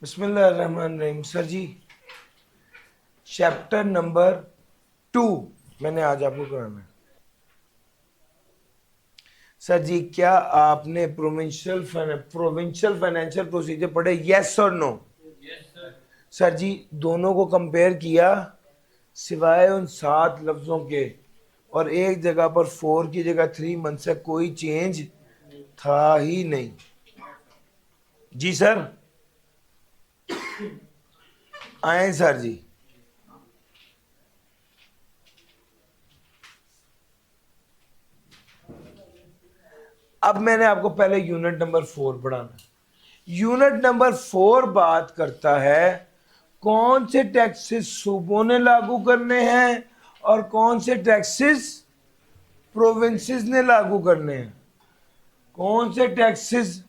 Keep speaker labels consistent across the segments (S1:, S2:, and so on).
S1: बिस्मिल्लाहिर्रहमानिर्रहीम। सर जी, chapter number 2 मैंने आज आपको कराना है। सर जी, क्या आपने प्रोविंशियल फाइनेंशियल प्रोसीजर पढ़े? यस और नो? सर जी, दोनों को कंपेयर किया, सिवाय उन 7 लफ्जों के, और एक जगह पर 4 की जगह 3 मंथ से कोई चेंज था ही नहीं। जी सर, आए सर जी। अब मैंने आपको पहले यूनिट नंबर 4 पढ़ाना। यूनिट नंबर 4 बात करता है कौन से टैक्सेस सूबों ने लागू करने हैं और कौन से टैक्सेस प्रोविंसेस ने लागू करने हैं। कौन से टैक्सेस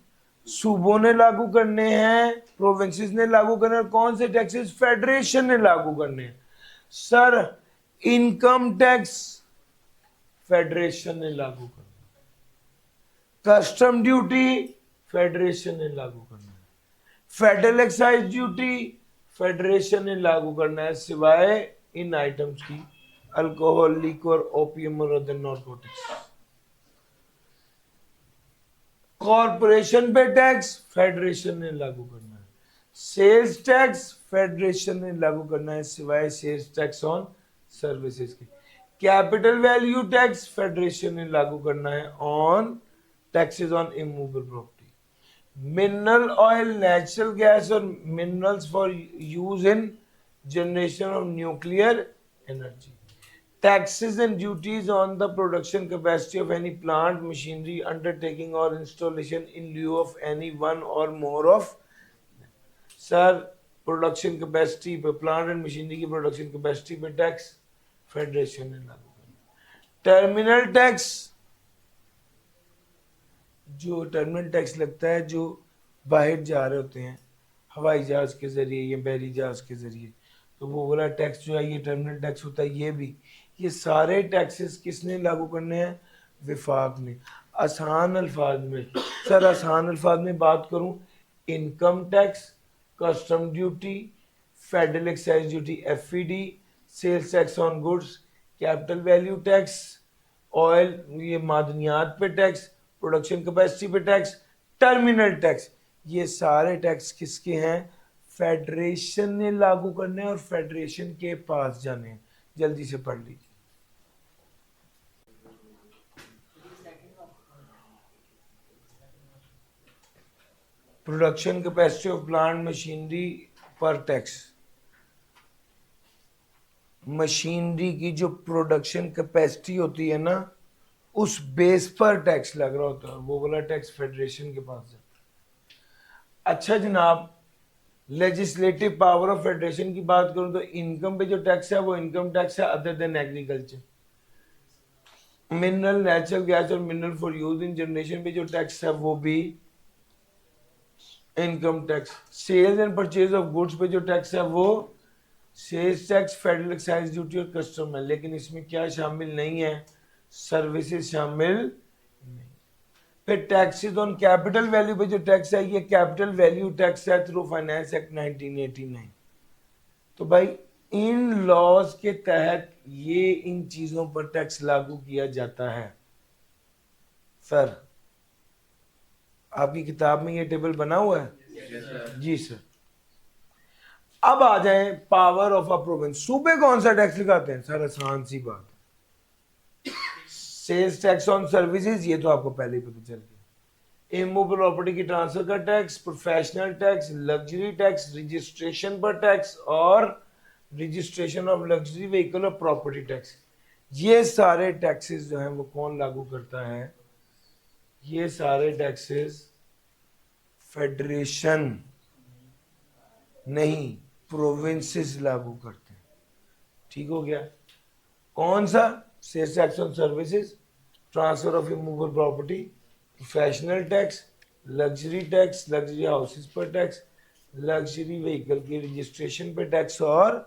S1: सूबों ने लागू करने हैं, प्रोविंसेस ने लागू करने हैं, और कौन से टैक्सेस फेडरेशन ने लागू करने हैं। सर, इनकम टैक्स फेडरेशन ने लागू करना, कस्टम ड्यूटी फेडरेशन ने लागू करना है, फेडरल एक्साइज ड्यूटी फेडरेशन ने लागू करना है, सिवाय इन आइटम्स की, अल्कोहल, लिक्वर, ओपियम और अदर नारकोटिक्स। कॉरपोरेशन पे टैक्स फेडरेशन ने लागू करना है, सेल्स टैक्स फेडरेशन ने लागू करना है, सिवाय सेल्स टैक्स ऑन सर्विसेज के। कैपिटल वैल्यू टैक्स फेडरेशन ने लागू करना है on taxes on immovable property. Mineral oil, natural gas और minerals for use in generation of nuclear energy. Taxes and duties on the production capacity of any plant, machinery, undertaking or installation in lieu of any one or more of। Sir, production capacity पे, plant and machinery की production capacity पे tax federation ने लागू करना। Terminal tax, जो terminal tax लगता है जो बाहर जा रहे होते हैं हवाई जहाज के जरिए या बहरी जहाज के जरिए, तो वो वाला टैक्स जो है ये टर्मिनल टैक्स होता है। ये सारे टैक्सेस किसने लागू करने हैं? विफाक ने। आसान अल्फाज में, सर आसान अल्फाज में बात करूं, income tax, custom duty, federal excise duty FED, sales tax on goods, capital value tax, oil ये मादनियात पे टैक्स, प्रोडक्शन कैपेसिटी पे टैक्स, टर्मिनल टैक्स, ये सारे टैक्स किसके हैं? फेडरेशन ने लागू करने हैं और फेडरेशन के पास जाने हैं। जल्दी से पढ़ लीजिए। Production capacity of plant machinery पर टैक्स। मशीनरी की जो प्रोडक्शन कैपेसिटी होती है ना, उस बेस पर टैक्स लग रहा होता है, वो वाला टैक्स फेडरेशन के पास जाता है। अच्छा जनाब, लेजिस्लेटिव पावर ऑफ फेडरेशन की बात करूं तो इनकम पे जो टैक्स है वो इनकम टैक्स है other than agriculture. Mineral, natural gas और mineral for use in generation पे जो टैक्स है वो भी income tax. Sales and purchase of goods पे जो टैक्स है वो sales tax, federal excise duty और कस्टम है। लेकिन इसमें क्या शामिल नहीं है? सर्विसेज शामिल नहीं। फिर टैक्सेस ऑन कैपिटल वैल्यू पे जो टैक्स है ये कैपिटल वैल्यू टैक्स है थ्रू फाइनेंस एक्ट 1989। तो भाई इन लॉज के तहत ये इन चीजों पर टैक्स लागू किया जाता है। सर, आपकी किताब में ये टेबल बना हुआ है? जी सर। अब आ जाए पावर ऑफ अ प्रोविंस। सूबे कौन सा टैक्स लगाते हैं? सर आसान सी बात, सेल्स टैक्स ऑन सर्विसेज, ये तो आपको पहले ही पता चल गया। इमूवेबल प्रॉपर्टी की ट्रांसफर का tax, professional tax, luxury tax, registration पर टैक्स और रजिस्ट्रेशन ऑफ लग्जरी व्हीकल और प्रॉपर्टी टैक्स। ये सारे टैक्सेस जो हैं वो कौन लागू करता है? ये सारे टैक्सेस फेडरेशन नहीं, प्रोविंसेस लागू करते हैं। ठीक हो गया? कौन सा? Sales tax on services, transfer of immovable property, professional tax, luxury tax, luxury houses पर टैक्स, लग्जरी व्हीकल की रजिस्ट्रेशन पे टैक्स और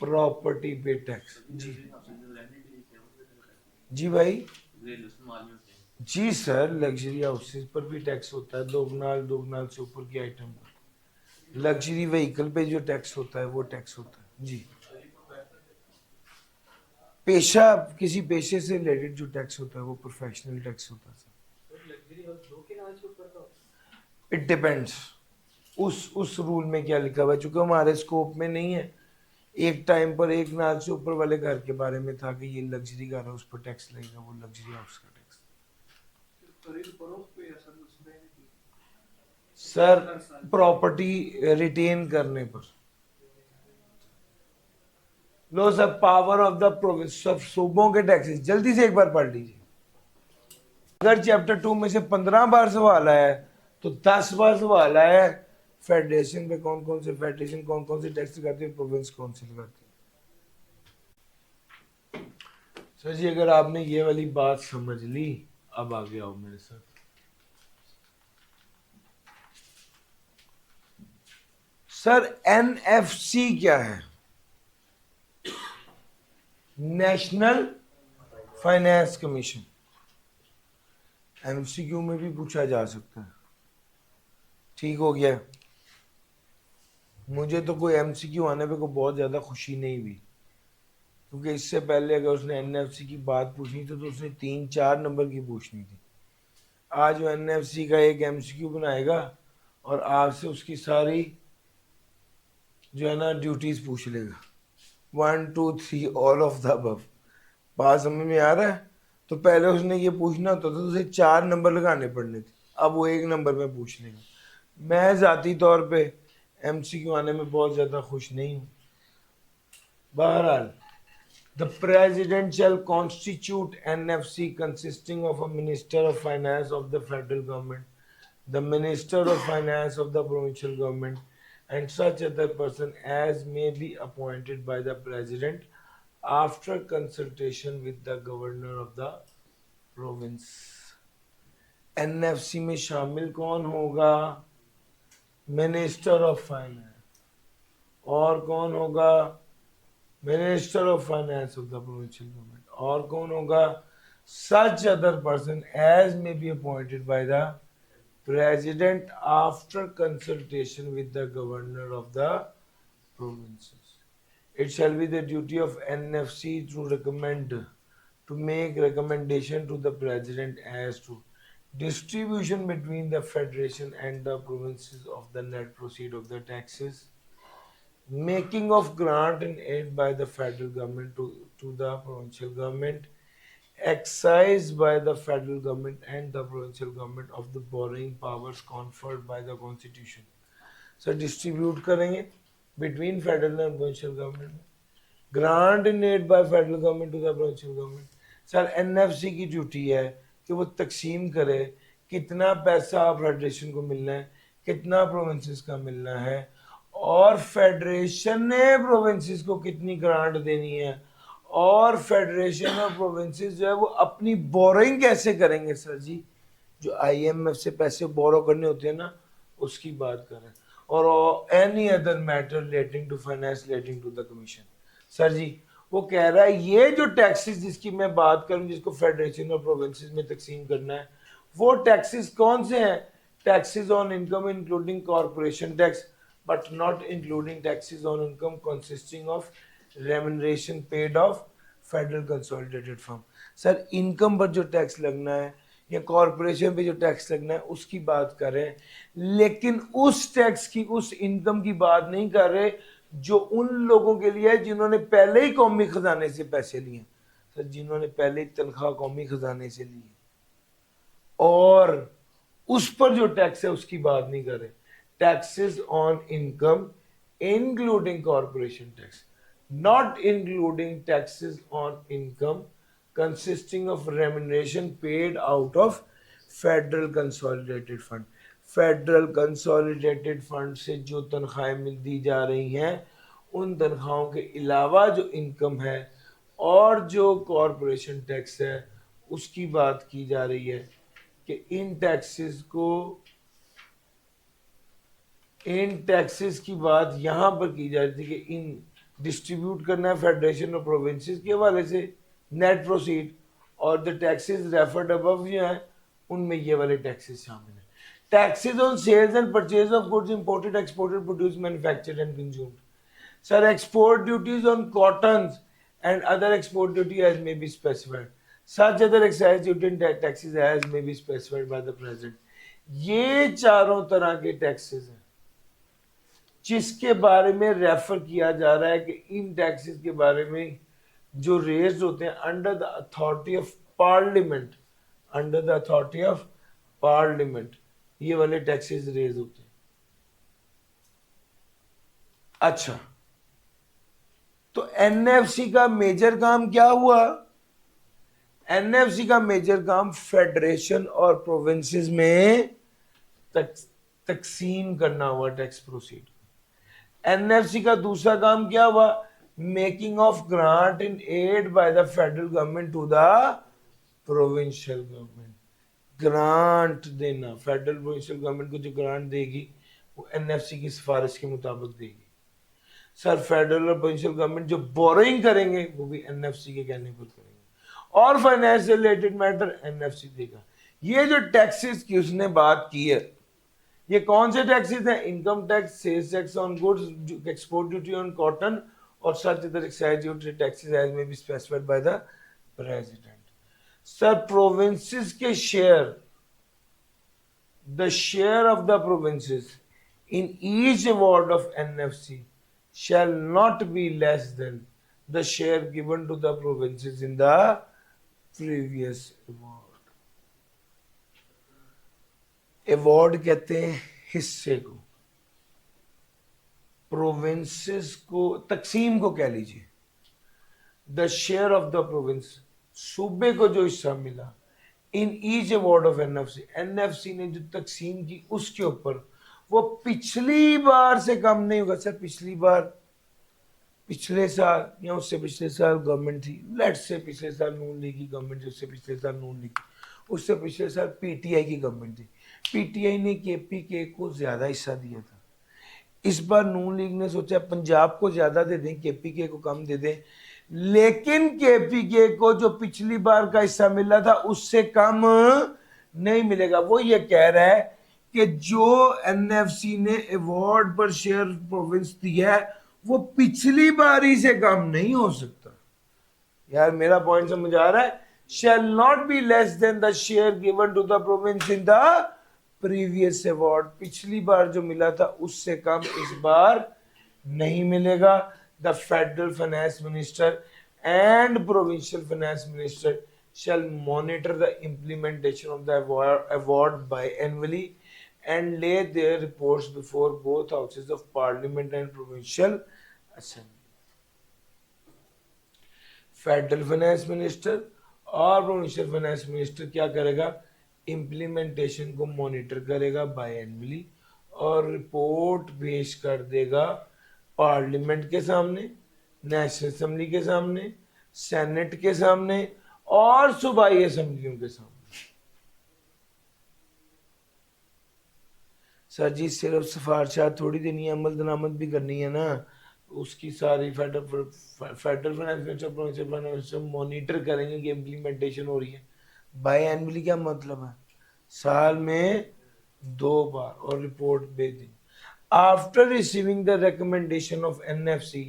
S1: प्रॉपर्टी पे टैक्स। जी जी भाई। जी सर, लग्जरी हाउसेस पर भी टैक्स होता है, दो कनाल से ऊपर की आइटम पर। लग्जरी व्हीकल पे जो टैक्स होता है वो टैक्स होता है जी। पेशा, किसी पेशे से रिलेटेड जो टैक्स होता है वो प्रोफेशनल टैक्स होता है। इट डिपेंड्स उस रूल में क्या लिखा हुआ है, चूंकि हमारे स्कोप में नहीं है। एक टाइम पर एक नाल से ऊपर वाले घर के बारे में था कि ये लग्जरी घर है, उस पर टैक्स लगेगा, वो लग्जरी हाउस का टैक्स। सर प्रॉपर्टी रिटेन करने पर। लो sir, power of the province, सब सूबों के टैक्सेस जल्दी से एक बार पढ़ लीजिए। अगर चैप्टर 2 में से 15 बार सवाल आया है तो 10 बार सवाल आया है फेडरेशन पे कौन कौन से फेडरेशन कौन कौन से टैक्स लगाती है, प्रोविंस कौन से लगाती है। सर जी अगर आपने ये वाली बात समझ ली, अब आगे आओ मेरे साथ। सर एनएफसी क्या है? National finance commission. एमसीक्यू में भी पूछा जा सकता है। ठीक हो गया। मुझे तो कोई एमसीक्यू आने पे कोई बहुत ज्यादा खुशी नहीं हुई, क्योंकि इससे पहले अगर उसने एनएफसी की बात पूछनी थी तो उसने 3-4 नंबर की पूछनी थी। आज वो एनएफसी का एक एमसीक्यू बनाएगा और आपसे उसकी सारी जो है ना ड्यूटीज पूछ लेगा, 1 2 3 ऑल ऑफ द अबव। बात समझ में आ रहा है? तो पहले उसने ये पूछना होता था तो उसे 4 नंबर लगाने पड़ने थे, अब वो 1 नंबर में पूछ लेगा। मैं जाती तौर पे एमसीक्यू आने में बहुत ज्यादा खुश नहीं हूँ। बहरहाल, the president shall constitute NFC consisting of a minister of finance of the federal government, the minister of finance of the provincial government, and such other person as may be appointed by the president after consultation with the governor of the province. NFC में शामिल कौन होगा? Minister of finance. और कौन होगा? Minister of finance of the provincial government. और कौन होगा? Such other person as may be appointed by the president after consultation with the governor of the provinces. It shall be the duty of NFC to make recommendation to the president as to distribution between the federation and the provinces of the net proceed of the taxes, making of grant and aid by the federal government to the provincial government, excise by the federal government and the provincial government of the borrowing powers conferred by the constitution. So distribute करेंगे between federal and provincial government, grant and aid by federal government to the provincial government. Sir NFC की duty है कि वो तकसीम करे कितना पैसा federation को मिलना है, कितना प्रोविंसेस का मिलना है, और फेडरेशन ने प्रोविंसेस को कितनी ग्रांट देनी है, और फेडरेशन और प्रोविंसेस जो है वो अपनी बोरोइंग कैसे करेंगे। सर जी जो आईएमएफ से पैसे बोरो करने होते हैं ना, उसकी बात करें, और any other matter relating to finance relating to the commission. Sir ji वो कह रहा है ये जो टैक्सेस जिसकी मैं बात करूं, जिसको फेडरेशन और प्रोविंसेस में तकसीम करना है, वो टैक्सेस कौन से हैं? Taxes on income including corporation tax but not including taxes on income consisting of remuneration paid of federal consolidated firm. Sir income पर जो टैक्स लगना है या कॉरपोरेशन पे जो टैक्स लगना है उसकी बात कर रहे हैं, लेकिन उस टैक्स की, उस इनकम की बात नहीं कर रहे जो उन लोगों के लिए है जिन्होंने पहले ही कौमी खजाने से पैसे लिए। सर जिन्होंने पहले ही तनख्वाह कौमी खजाने से ली और उस पर जो टैक्स है उसकी बात नहीं कर रहे। Taxes on income including corporation tax, not including taxes on income consisting of remuneration paid out of federal consolidated fund. Federal consolidated fund से जो तनख्वाहें दी जा रही हैं उन तनख्वाहों के अलावा जो इनकम है और जो कॉरपोरेशन टैक्स है उसकी बात की जा रही है कि इन टैक्सेस की बात यहाँ पर की जा रही थी कि इन डिस्ट्रीब्यूट करना है फेडरेशन और प्रोविंसेस के हवाले से नेट प्रोसीड, और द टैक्सेस रेफर्ड अबव जो है उनमें ये वाले टैक्सेस शामिल हैं। Taxes on sales and purchase of goods imported, exported, produced, manufactured and consumed. Sir, export duties on cottons and other export duty as may be specified. Such other excise duty and taxes as may be specified by the president. ये चारों तरह के taxes हैं जिसके बारे में refer किया जा रहा है कि इन टैक्सेस के बारे में जो रेज होते हैं under the authority of parliament, under the authority of parliament ये वाले टैक्सेस रेज होते हैं. अच्छा, तो एनएफसी का मेजर काम क्या हुआ? एनएफसी का मेजर काम फेडरेशन और प्रोविंसेस में तकसीम करना हुआ टैक्स प्रोसीड. एनएफसी का दूसरा काम क्या हुआ? Making of grant in aid by the federal government to the provincial government. Grant देना, फेडरल प्रोविंशियल गवर्नमेंट को जो ग्रांट देगी वो एनएफसी की सिफारिश के मुताबिक देगी. सर, फेडरल और प्रोविंशियल गवर्नमेंट जो बोरोइंग करेंगे वो भी एनएफसी के कहने पर करेंगे और फाइनेंस से रिलेटेड मैटर एनएफसी देगा. ये जो टैक्सेस की उसने बात की है, ये कौन से टैक्सेस हैं? Income tax, sales tax on goods, export duty on cotton और such other excise duty taxes as may be specified by the president. Sir, provinces के share, the share of the provinces in each award of NFC shall not be less than the share given to the provinces in the previous award. Award कहते हैं हिस्से को, provinces को, तकसीम को कह लीजिए. The share of the province, सूबे को जो हिस्सा मिला इन each award of NFC, NFC ने जो तकसीम की उसके ऊपर वो पिछली बार से कम नहीं होगा. सर, पिछली बार पिछले साल या उससे पिछले साल गवर्नमेंट थी, लेट से पिछले साल नून लीग की गवर्नमेंट थी, उससे पिछले साल नून लीग, उससे पिछले साल पीटीआई की गवर्नमेंट थी. पीटीआई ने केपीके को ज्यादा हिस्सा दिया था. इस बार नून लीग ने सोचा पंजाब को ज्यादा दे दें, केपीके को कम दे दें, लेकिन केपीके को जो पिछली बार का हिस्सा मिला था उससे कम नहीं मिलेगा. वो ये कह रहा है कि जो एनएफसी ने अवार्ड पर शेयर प्रोविंस दिया है वो पिछली बारी से कम नहीं हो सकता. यार, मेरा पॉइंट समझ आ रहा है? shall not be less than the share given to the province in the previous award. पिछली बार जो मिला था उससे कम इस बार नहीं मिलेगा. The federal finance minister and provincial finance minister shall monitor the implementation of the award biannually and lay their reports before both houses of parliament and provincial assembly. Federal finance minister और provincial finance minister क्या करेगा? Implementation को monitor करेगा बायएनुअली और report पेश कर देगा parliament के सामने, नेशनल असेंबली के सामने, सेनेट के सामने और सूबाई असेंबलियों के सामने. सर जी, सिर्फ सिफारिशात थोड़ी देनी है, अमल दरामद भी करनी है ना. उसकी सारी फेडरल फाइनेंस मिनिस्टर मॉनिटर करेंगे कि इम्प्लीमेंटेशन हो रही है. बाई एनुअली क्या मतलब है? साल में 2 बार और रिपोर्ट भेज दें. After receiving the recommendation of NFC,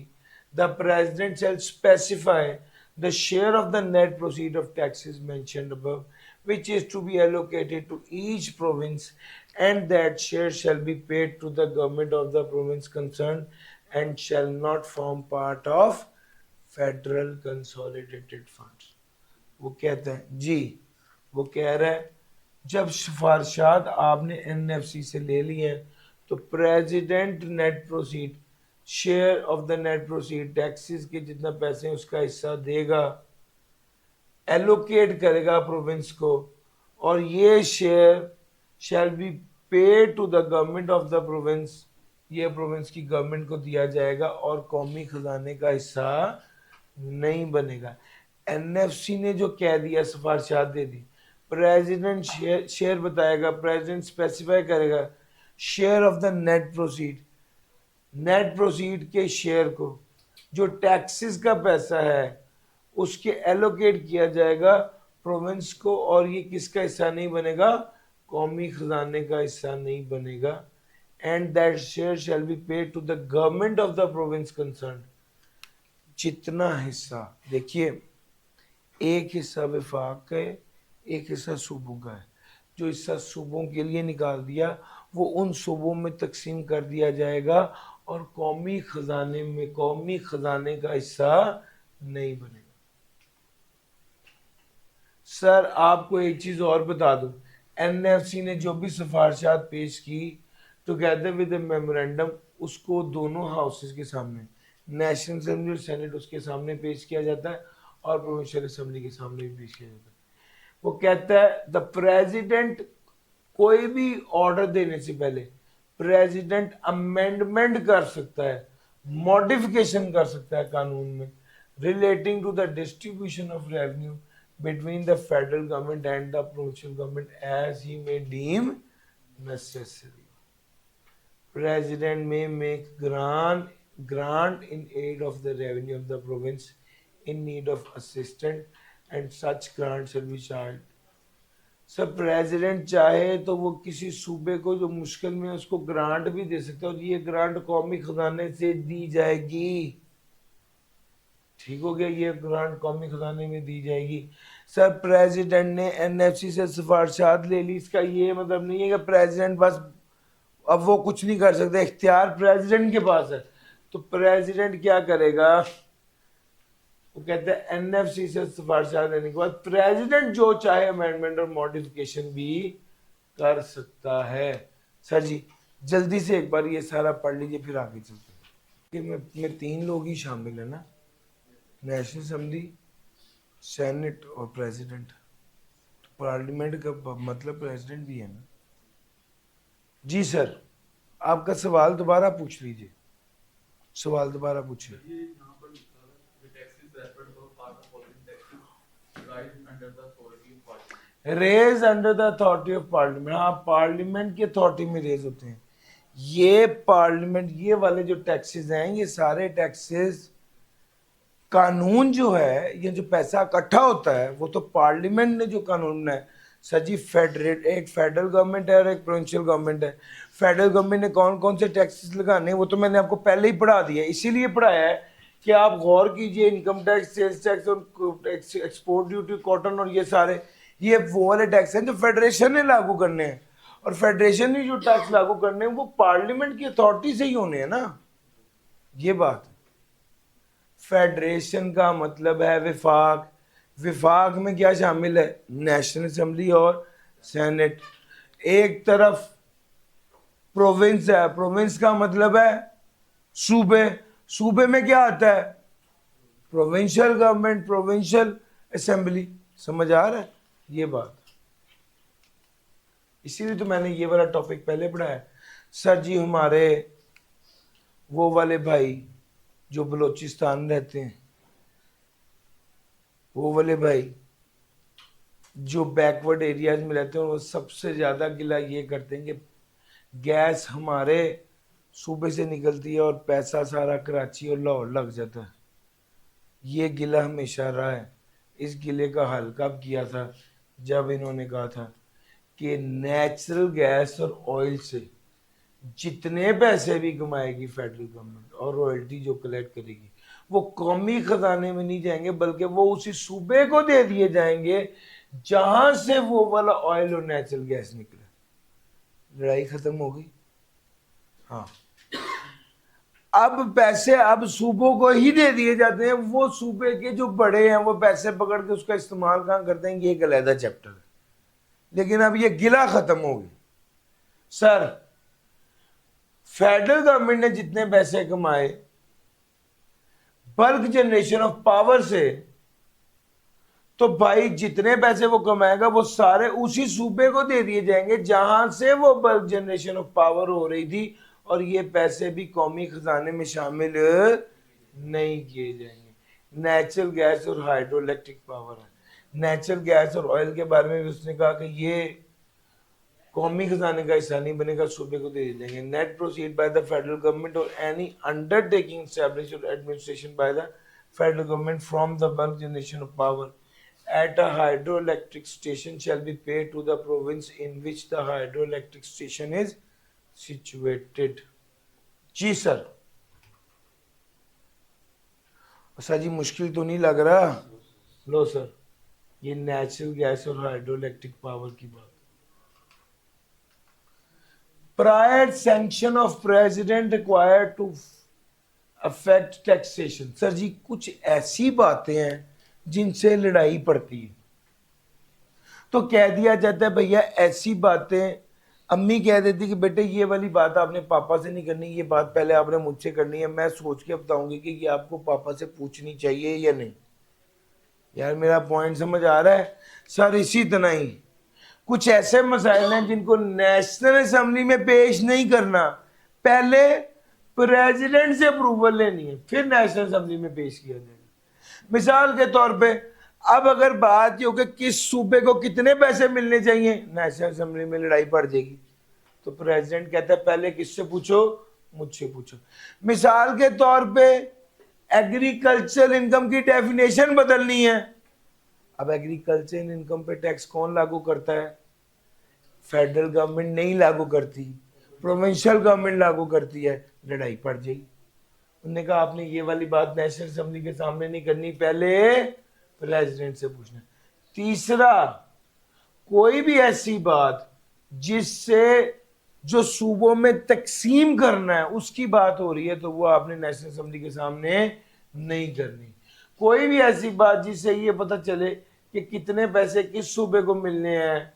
S1: the president shell specify the share of the net proceed of taxes mentioned above, which is to be allocated to each province, and that share shall be paid to the government of the province concerned and shall not form part of federal consolidated funds. वो कहता है जी, वो कह रहा है जब सिफारिशात आपने NFC से ले लिए हैं तो president net proceed, share of the net proceed, taxes के जितना पैसे हैं उसका हिस्सा देगा, एलोकेट करेगा प्रोविंस को, और ये share shall be paid to the government of the province, ये प्रोविंस की गवर्नमेंट को दिया जाएगा और कौमी खजाने का हिस्सा नहीं बनेगा. एनएफसी ने जो कह दिया, सिफारिशात दे दी, प्रेसिडेंट शेयर बताएगा, प्रेसिडेंट स्पेसिफाई करेगा share of the net proceed, net proceed के शेयर को जो टैक्सेस का पैसा है उसके एलोकेट किया जाएगा प्रोविंस को, और ये किसका हिस्सा नहीं बनेगा? कौमी खजाने का हिस्सा नहीं बनेगा, and that share shall be paid to the government of the province concern. जितना हिस्सा, देखिए एक हिस्सा विफाक का है, एक हिस्सा सूबों का है। जो हिस्सा सूबों के लिए निकाल दिया वो उन सूबों में तकसीम कर दिया जाएगा और कौमी खजाने का हिस्सा नहीं बनेगा। सर आपको एक चीज और बता दूं, एनएफसी ने जो भी सिफारिशात पेश की टुगेदर विद मेमोरेंडम, उसको दोनों हाउसेस के सामने, नेशनल असेंबली और सेनेट, उसके सामने पेश किया जाता है और प्रोविंशियल असेंबली के सामने भी पेश किया जाता है। वो कहता है द प्रेसिडेंट, कोई भी ऑर्डर देने से पहले प्रेसिडेंट अमेंडमेंट कर सकता है, मॉडिफिकेशन कर सकता है कानून में, relating to the distribution of revenue between the federal government and the provincial government as he may deem necessary. President may make grant in aid of the revenue of the province in need of assistance and such grant shall be charged. सब president चाहे तो वो किसी सूबे को जो मुश्किल में है उसको ग्रांट भी दे सकता है और ये ग्रांट कौमी खजाने से दी जाएगी। ठीक हो गया, ये ग्रांट कौमी खजाने में दी जाएगी। सर प्रेसिडेंट ने एनएफसी से सिफारिशात ले ली, इसका ये मतलब नहीं है कि प्रेसिडेंट बस अब वो कुछ नहीं कर सकते, इख्तियार प्रेसिडेंट के पास है। तो प्रेसिडेंट क्या करेगा, वो कहते हैं एनएफसी से सिफारिशात लेने के बाद प्रेसिडेंट जो चाहे अमेंडमेंट और मॉडिफिकेशन भी कर सकता है। सर जी जल्दी से एक बार ये सारा पढ़ लीजिए फिर आगे चलते हैं। में 3 लोग ही शामिल है ना, नेशनल असेंबली, सेनेट और प्रेसिडेंट। पार्लियामेंट का मतलब प्रेसिडेंट भी है ना। जी सर आपका सवाल दोबारा पूछ लीजिए, सवाल दोबारा पूछिए। Raise under the authority of parliament, हाँ पार्लियामेंट की अथॉरिटी में रेज होते हैं ये। पार्लियामेंट, ये वाले जो टैक्सेस हैं ये सारे टैक्सेस, कानून जो है, ये जो पैसा इकट्ठा होता है वो तो पार्लियामेंट ने जो कानून बनाया। सर जी एक फेडरल गवर्नमेंट है और एक प्रोविंशियल गवर्नमेंट है। फेडरल गवर्नमेंट ने कौन कौन से टैक्सेस लगाने वो तो मैंने आपको पहले ही पढ़ा दिया, इसीलिए पढ़ाया है कि आप गौर कीजिए। इनकम टैक्स, सेल्स टैक्स और एक्सपोर्ट ड्यूटी, कॉटन और ये सारे, ये वो वाले टैक्स हैं जो फेडरेशन ने लागू करने हैं और फेडरेशन ने जो टैक्स लागू करने हैं वो पार्लियामेंट की अथॉरिटी से ही होने हैं ना, ये बात। फेडरेशन का मतलब है विफाक, विफाक में क्या शामिल है, नेशनल असेंबली और सेनेट। एक तरफ प्रोविंस है, प्रोविंस का मतलब है सूबे, सूबे में क्या आता है, प्रोविंशियल गवर्नमेंट, प्रोविंशियल असेंबली। समझ आ रहा है ये बात, इसीलिए तो मैंने ये वाला टॉपिक पहले पढ़ाया। सर जी हमारे वो वाले भाई जो बलोचिस्तान रहते हैं, वो वाले भाई जो बैकवर्ड एरियाज में रहते हैं, वो सबसे ज़्यादा गिला ये करते हैं कि गैस हमारे सूबे से निकलती है और पैसा सारा कराची और लाहौर लग जाता है। ये गिला हमेशा रहा है। इस गिले का हल कब किया था, जब इन्होंने कहा था कि नेचुरल गैस और ऑयल से जितने पैसे भी कमाएगी फेडरल गवर्नमेंट और रॉयल्टी जो कलेक्ट करेगी वो कौमी खजाने में नहीं जाएंगे, बल्कि वो उसी सूबे को दे दिए जाएंगे जहां से वो वाला ऑयल और नेचुरल गैस निकले। लड़ाई खत्म हो गई। हाँ अब पैसे अब सूबों को ही दे दिए जाते हैं, वो सूबे के जो बड़े हैं वो पैसे पकड़ के उसका इस्तेमाल कहाँ करते हैं, ये एक अलग चैप्टर है। लेकिन अब ये गिला खत्म हो गया। सर फेडरल गवर्नमेंट ने जितने पैसे कमाए बल्क जनरेशन ऑफ पावर से, तो भाई जितने पैसे वो कमाएगा वो सारे उसी सूबे को दे दिए जाएंगे जहां से वो बल्क जनरेशन ऑफ पावर हो रही थी, और ये पैसे भी कौमी खजाने में शामिल नहीं किए जाएंगे। नेचुरल गैस और हाइड्रो इलेक्ट्रिक पावर है, नेचुरल गैस और ऑयल के बारे में भी उसने कहा कि ये कौमी खजाने का हिस्सा नहीं बनेगा, सूबे को दे देंगे। Net proceed bye the federal government और एनी अंडरटेकिंग एस्टैब्लिश्ड और administration bye the federal government from the bulk generation of power at a hydroelectric station shall be paid to the province in which the hydroelectric station is situated. जी sir. Sir ji मुश्किल तो नहीं लग रहा? लो sir, ये natural gas और hydroelectric power की बात। Prior sanction of president required to affect taxation. Sir ji कुछ ऐसी बातें हैं जिनसे लड़ाई पड़ती है, तो कह दिया जाता है भैया ऐसी बातें, अम्मी कह देती कि बेटे ये वाली बात आपने पापा से नहीं करनी, ये बात पहले आपने मुझसे करनी है, मैं सोच के बताऊंगी कि ये आपको पापा से पूछनी चाहिए या नहीं। यार मेरा पॉइंट समझ आ रहा है? सर इसी तरह ही कुछ ऐसे मसाइल हैं जिनको नेशनल असेंबली में पेश नहीं करना, पहले प्रेसिडेंट से अप्रूवल लेनी है, फिर नेशनल असेंबली में पेश किया जाएगा। मिसाल के तौर पे अब अगर बात ये हो कि किस सूबे को कितने पैसे मिलने चाहिए, नेशनल असेंबली में लड़ाई पड़ जाएगी, तो प्रेसिडेंट कहता है पहले किससे पूछो, मुझसे पूछो। मिसाल के तौर पे एग्रीकल्चर इनकम की डेफिनेशन बदलनी है, अब एग्रीकल्चर इनकम पे टैक्स कौन लागू करता है? फेडरल गवर्नमेंट नहीं लागू करती, प्रोविंशियल गवर्नमेंट लागू करती है, लड़ाई पड़ जाएगी। उन्होंने कहा आपने ये वाली बात नेशनल असेंबली के सामने नहीं करनी, पहले प्रेसिडेंट से पूछना। तीसरा, कोई भी ऐसी बात जिससे जो सूबों में तकसीम करना है उसकी बात हो रही है, तो वो आपने नेशनल असेंबली के सामने नहीं करनी। कोई भी ऐसी बात जिससे ये पता चले कि कितने पैसे किस सूबे को मिलने हैं,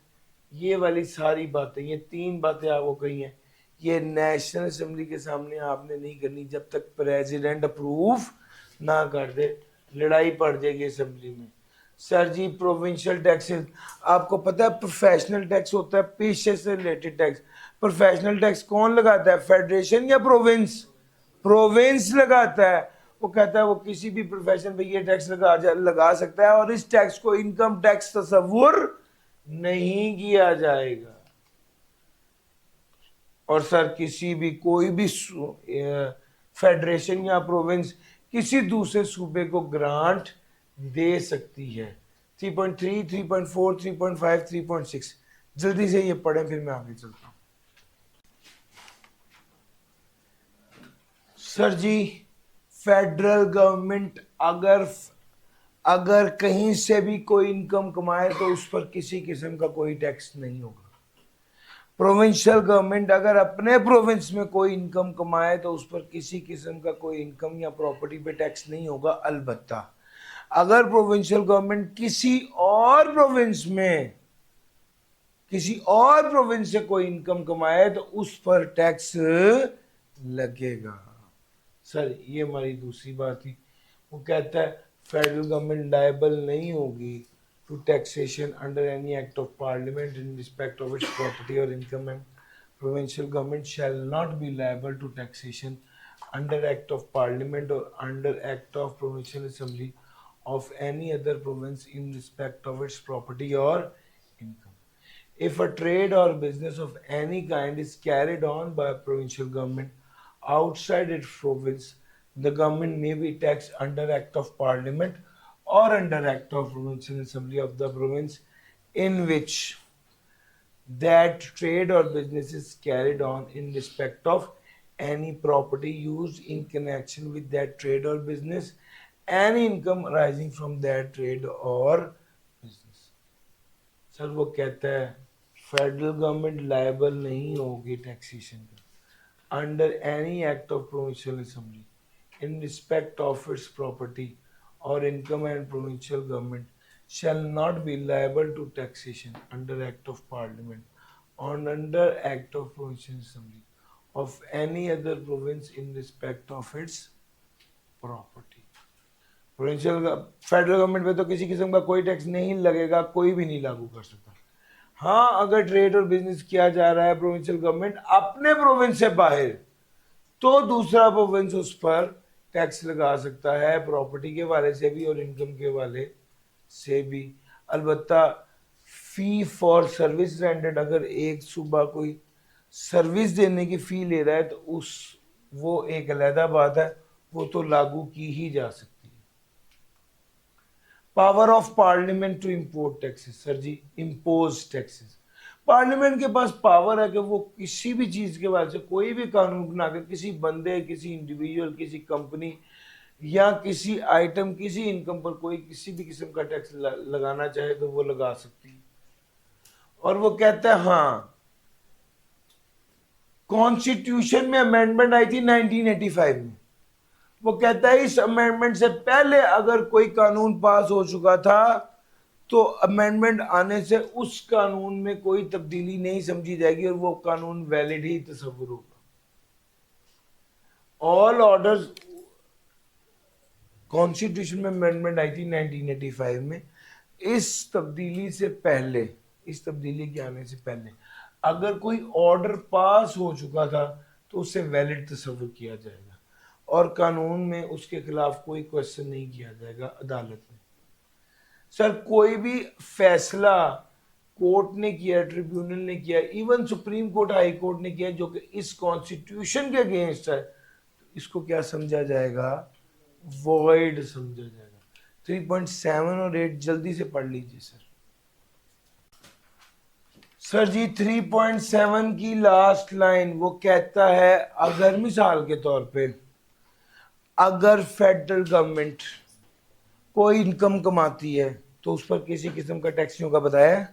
S1: ये वाली सारी बातें, ये तीन बातें आपको कही हैं, ये नेशनल असेंबली के सामने आपने नहीं करनी जब तक प्रेसिडेंट अप्रूव ना कर दे, लड़ाई पड़ जाएगी असेंबली में। सर जी प्रोविंशियल टैक्सेस, आपको पता है प्रोफेशनल टैक्स होता है पेशे से रिलेटेड टैक्स। प्रोफेशनल टैक्स कौन लगाता है, फेडरेशन या प्रोविंस? प्रोविंस लगाता है। वो कहता है वो किसी भी प्रोफेशन पे ये टैक्स लगा सकता है और इस टैक्स को इनकम टैक्स तस्वुर नहीं किया जाएगा। और सर किसी भी कोई भी फेडरेशन या प्रोविंस किसी दूसरे सूबे को ग्रांट दे सकती है। 3.3, 3.4, 3.5, 3.6। जल्दी से ये पढ़ें फिर मैं आगे चलता हूं। सर जी फेडरल गवर्नमेंट अगर कहीं से भी कोई इनकम कमाए तो उस पर किसी किस्म का कोई टैक्स नहीं होगा। प्रोविंशियल गवर्नमेंट अगर अपने प्रोविंस में कोई इनकम कमाए तो उस पर किसी किस्म का कोई इनकम या प्रॉपर्टी पे टैक्स नहीं होगा। अलबत्ता अगर प्रोविंशियल गवर्नमेंट किसी और प्रोविंस से कोई इनकम कमाए तो उस पर टैक्स लगेगा। सर ये हमारी दूसरी बात थी। वो कहता है फेडरल गवर्नमेंट लायबल नहीं होगी to taxation under any act of parliament in respect of its property or income, and provincial government shall not be liable to taxation under act of parliament or under act of provincial assembly of any other province in respect of its property or income. If a trade or business of any kind is carried on by a provincial government outside its province, the government may be taxed under act of parliament or under act of provincial assembly of the province in which that trade or business is carried on in respect of any property used in connection with that trade or business, any income arising from that trade or business. Sir वो कहता है federal government liable नहीं होगी taxation का under any act of provincial assembly in respect of its property or income, and provincial government shall not be liable to taxation under act of parliament or under act of provincial assembly of any other province in respect of its property. Provincial federal government पे तो किसी किस्म का कोई tax नहीं लगेगा, कोई भी नहीं लागू कर सकता। हाँ अगर ट्रेड और बिजनेस किया जा रहा है प्रोविंशियल गवर्नमेंट अपने प्रोविंस से बाहर, तो दूसरा प्रोविंस उस पर टैक्स लगा सकता है, प्रॉपर्टी के वाले से भी और इनकम के वाले से भी। अलबत्ता फी फॉर सर्विस रेंडेड, अगर एक सूबा कोई सर्विस देने की फी ले रहा है तो वो एक अलहदा बात है, वो तो लागू की ही जा सकती है। Power of parliament to import taxes. Sir जी, इम्पोज टैक्सेस। पार्लियामेंट के पास पावर है कि वो किसी भी चीज के बाद से कोई भी कानून बनाकर किसी बंदे, किसी इंडिविजुअल, किसी कंपनी या किसी आइटम, किसी इनकम पर कोई किसी भी किस्म का टैक्स लगाना चाहे तो वो लगा सकती है। और वो कहता है हाँ, कॉन्स्टिट्यूशन में अमेंडमेंट आई थी 1985 में, वो कहता है इस अमेंडमेंट से पहले अगर कोई कानून पास हो चुका था तो अमेंडमेंट आने से उस कानून में कोई तब्दीली नहीं समझी जाएगी और वो कानून वैलिड ही तस्वुर होगा। ऑल ऑर्डर्स, कॉन्स्टिट्यूशन में अमेंडमेंट आई थी 1985 में, इस तब्दीली से पहले, इस तब्दीली के आने से पहले अगर कोई ऑर्डर पास हो चुका था तो उसे वैलिड तस्वुर किया जाएगा और कानून में उसके खिलाफ कोई क्वेश्चन नहीं किया जाएगा अदालत में। सर, कोई भी फैसला कोर्ट ने किया, ट्रिब्यूनल ने किया, even supreme court, high court ने किया जो कि इस कॉन्स्टिट्यूशन के अगेंस्ट है, तो इसको क्या समझा जाएगा? वॉइड समझा जाएगा। 3.7 और 8 जल्दी से पढ़ लीजिए सर। सर जी, 3.7 की लास्ट लाइन वो कहता है अगर मिसाल के तौर पे अगर फेडरल गवर्नमेंट कोई इनकम कमाती है तो उस पर किसी किस्म का टैक्स नहीं होगा, बताया।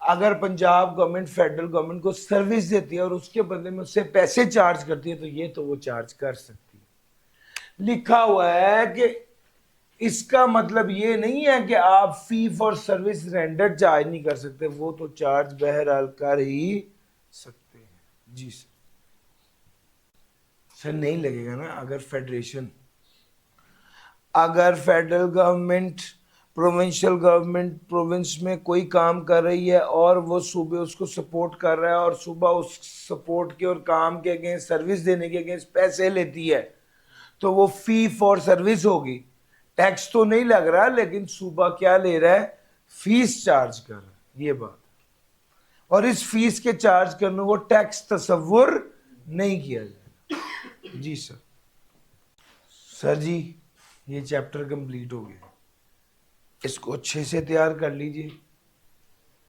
S1: अगर पंजाब गवर्नमेंट फेडरल गवर्नमेंट को सर्विस देती है और उसके बदले में उससे पैसे चार्ज करती है तो ये तो वो चार्ज कर सकती है। लिखा हुआ है कि इसका मतलब ये नहीं है कि आप fee for service render charge नहीं कर सकते, वो तो चार्ज बहरहाल कर ही सकते हैं। जी सर। सर नहीं लगेगा ना अगर federal government provincial government province में कोई काम कर रही है और वो सूबे उसको सपोर्ट कर रहा है और सूबा उस सपोर्ट के और काम के अगेंस्ट, सर्विस देने के अगेंस्ट पैसे लेती है तो वो फी फॉर सर्विस होगी। टैक्स तो नहीं लग रहा लेकिन सूबा क्या ले रहा है? फीस चार्ज कर रहा है, ये बात। और इस फीस के चार्ज करने को टैक्स तस्वुर नहीं किया जाएगा। जी सर। सर जी, ये चैप्टर कंप्लीट हो गया, इसको अच्छे से तैयार कर लीजिए।